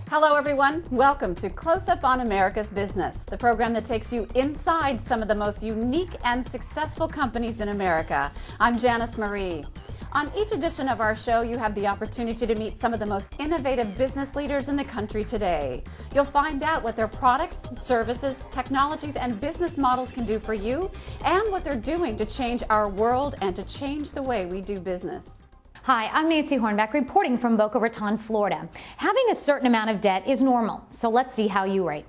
Hello everyone, welcome to Close Up on America's Business, the program that takes you inside some of the most unique and successful companies in America. I'm Janice Marie. On each edition of our show, you have the opportunity to meet some of the most innovative business leaders in the country today. You'll find out what their products, services, technologies, and business models can do for you, and what they're doing to change our world and to change the way we do business. Hi, I'm Nancy Hornbeck reporting from Boca Raton, Florida. Having a certain amount of debt is normal, so let's see how you rate.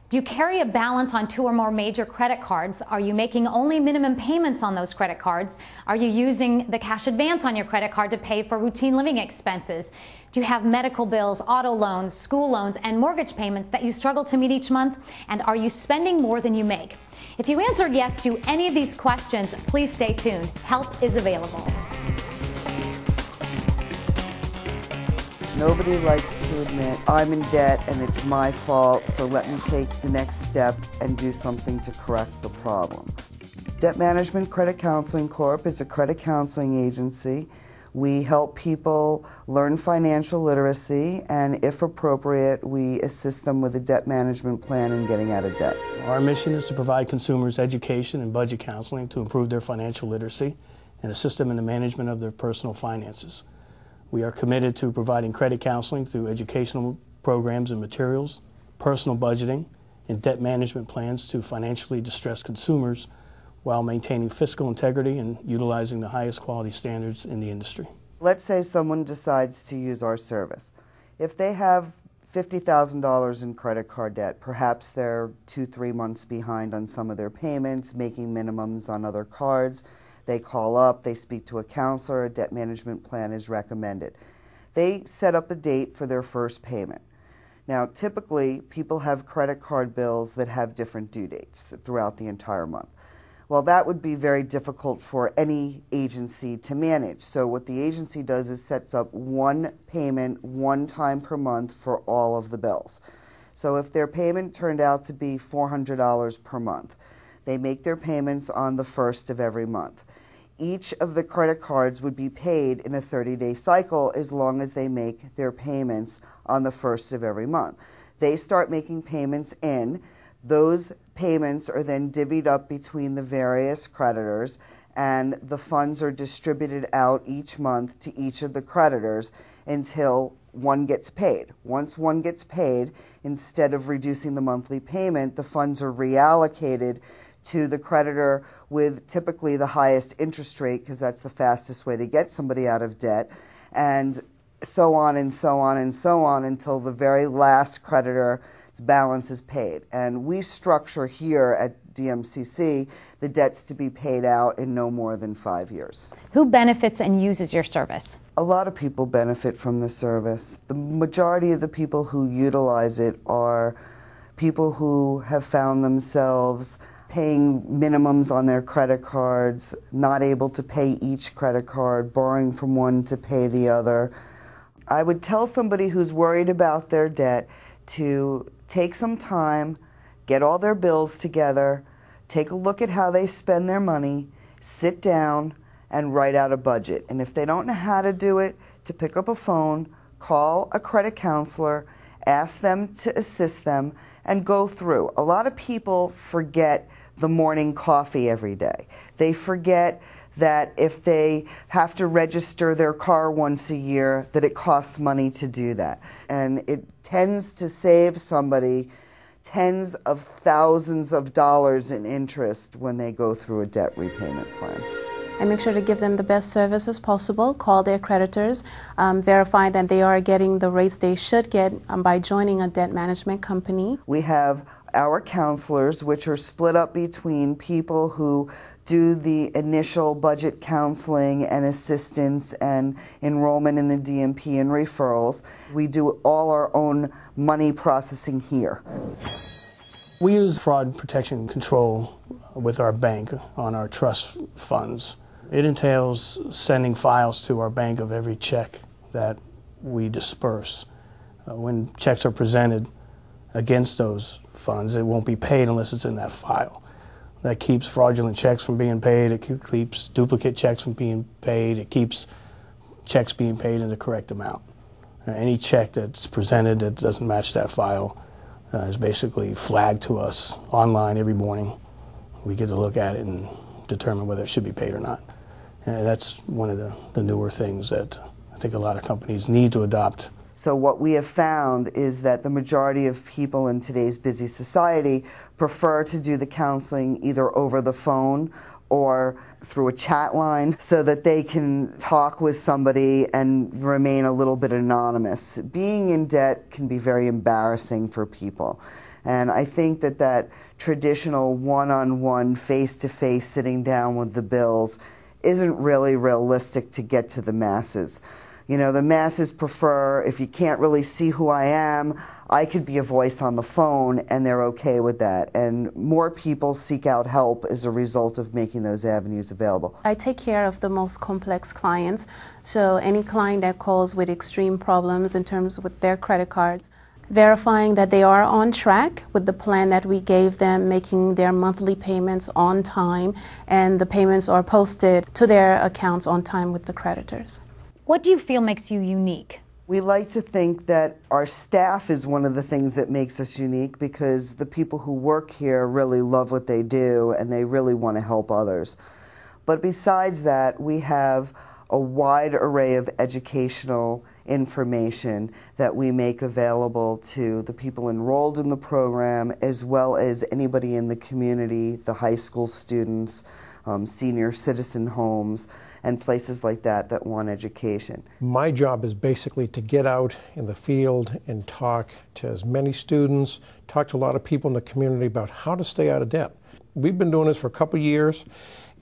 Do you carry a balance on 2 or more major credit cards? Are you making only minimum payments on those credit cards? Are you using the cash advance on your credit card to pay for routine living expenses? Do you have medical bills, auto loans, school loans, and mortgage payments that you struggle to meet each month? And are you spending more than you make? If you answered yes to any of these questions, please stay tuned. Help is available. Nobody likes to admit, I'm in debt and it's my fault, so let me take the next step and do something to correct the problem. Debt Management Credit Counseling Corp is a credit counseling agency. We help people learn financial literacy, and if appropriate, we assist them with a debt management plan and getting out of debt. Our mission is to provide consumers education and budget counseling to improve their financial literacy and assist them in the management of their personal finances. We are committed to providing credit counseling through educational programs and materials, personal budgeting, and debt management plans to financially distressed consumers while maintaining fiscal integrity and utilizing the highest quality standards in the industry. Let's say someone decides to use our service. If they have $50,000 in credit card debt, perhaps they're 2-3 months behind on some of their payments, making minimums on other cards. They call up, they speak to a counselor, a debt management plan is recommended. They set up a date for their first payment. Now, typically, people have credit card bills that have different due dates throughout the entire month. Well, that would be very difficult for any agency to manage. So what the agency does is sets up one payment, one time per month for all of the bills. So if their payment turned out to be $400 per month, they make their payments on the first of every month. Each of the credit cards would be paid in a 30-day cycle as long as they make their payments on the first of every month. They start making payments in. Those payments are then divvied up between the various creditors, and the funds are distributed out each month to each of the creditors until one gets paid. Once one gets paid, instead of reducing the monthly payment, the funds are reallocated to the creditor with typically the highest interest rate, because that's the fastest way to get somebody out of debt, and so on and so on and so on until the very last creditor's balance is paid. And we structure here at DMCC the debts to be paid out in no more than 5 years. Who benefits and uses your service? A lot of people benefit from the service. The majority of the people who utilize it are people who have found themselves paying minimums on their credit cards, not able to pay each credit card, borrowing from one to pay the other. I would tell somebody who's worried about their debt to take some time, get all their bills together, take a look at how they spend their money, sit down, and write out a budget. And if they don't know how to do it, to pick up a phone, call a credit counselor, ask them to assist them, and go through. A lot of people forget the morning coffee every day. They forget that if they have to register their car once a year, that it costs money to do that. And it tends to save somebody tens of thousands of dollars in interest when they go through a debt repayment plan. And make sure to give them the best service as possible. Call their creditors, verify that they are getting the rates they should get by joining a debt management company. We have our counselors, which are split up between people who do the initial budget counseling and assistance and enrollment in the DMP and referrals. We do all our own money processing here. We use fraud protection control with our bank on our trust funds. It entails sending files to our bank of every check that we disperse. When checks are presented against those funds, it won't be paid unless it's in that file. That keeps fraudulent checks from being paid, it keeps duplicate checks from being paid, it keeps checks being paid in the correct amount. Any check that's presented that doesn't match that file is basically flagged to us online every morning. We get to look at it and determine whether it should be paid or not. And that's one of the newer things that I think a lot of companies need to adopt. So what we have found is that the majority of people in today's busy society prefer to do the counseling either over the phone or through a chat line so that they can talk with somebody and remain a little bit anonymous. Being in debt can be very embarrassing for people. And I think that traditional one-on-one, face-to-face sitting down with the bills isn't really realistic to get to the masses. You know, the masses prefer, if you can't really see who I am, I could be a voice on the phone, and they're okay with that. And more people seek out help as a result of making those avenues available. I take care of the most complex clients, so any client that calls with extreme problems in terms with their credit cards, verifying that they are on track with the plan that we gave them, making their monthly payments on time, and the payments are posted to their accounts on time with the creditors. What do you feel makes you unique? We like to think that our staff is one of the things that makes us unique, because the people who work here really love what they do and they really want to help others. But besides that, we have a wide array of educational information that we make available to the people enrolled in the program, as well as anybody in the community, the high school students, senior citizen homes, and places like that that want education. My job is basically to get out in the field and talk to as many students, talk to a lot of people in the community about how to stay out of debt. We've been doing this for a couple years,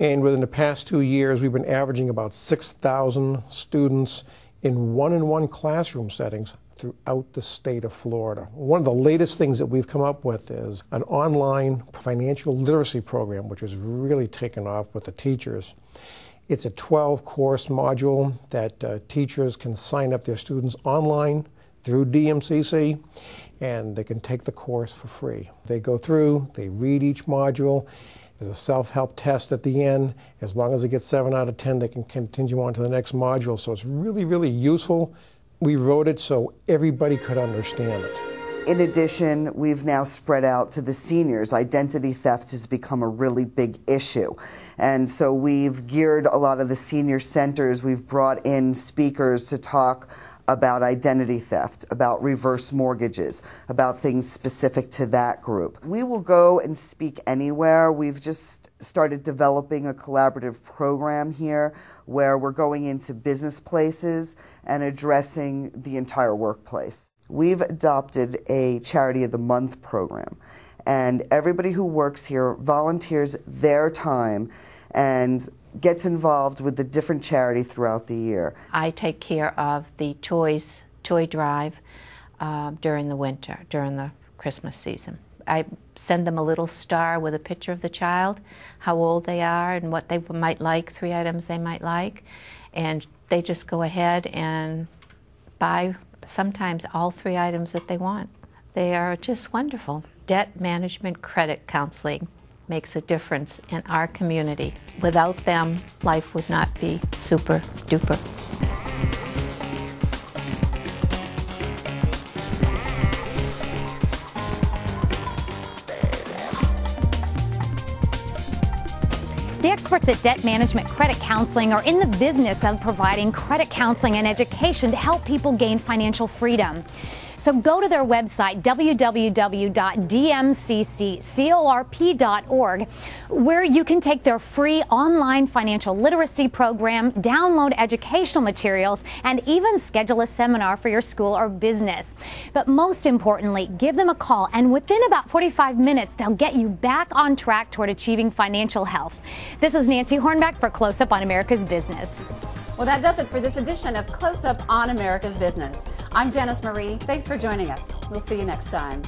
and within the past 2 years we've been averaging about 6,000 students in one-on-one classroom settings throughout the state of Florida. One of the latest things that we've come up with is an online financial literacy program, which has really taken off with the teachers. It's a 12-course module that teachers can sign up their students online through DMCC, and they can take the course for free. They go through, they read each module. There's a self-help test at the end. As long as they get 7 out of 10, they can continue on to the next module. So it's really, really useful. We wrote it so everybody could understand it. In addition, we've now spread out to the seniors. Identity theft has become a really big issue. And so we've geared a lot of the senior centers, we've brought in speakers to talk about identity theft, about reverse mortgages, about things specific to that group. We will go and speak anywhere. We've just started developing a collaborative program here where we're going into business places and addressing the entire workplace. We've adopted a Charity of the Month program, and everybody who works here volunteers their time and gets involved with the different charity throughout the year. I take care of the toy drive during the winter, during the Christmas season. I send them a little star with a picture of the child, how old they are and what they might like, 3 items they might like, and they just go ahead and buy sometimes all 3 items that they want. They are just wonderful. Debt management credit counseling makes a difference in our community. Without them, life would not be super duper. The experts at Debt Management Credit Counseling are in the business of providing credit counseling and education to help people gain financial freedom. So go to their website, www.dmcccorp.org, where you can take their free online financial literacy program, download educational materials, and even schedule a seminar for your school or business. But most importantly, give them a call, and within about 45 minutes, they'll get you back on track toward achieving financial health. This is Nancy Hornbeck for Close Up on America's Business. Well, that does it for this edition of Close Up on America's Business. I'm Janice Marie. Thanks for joining us. We'll see you next time.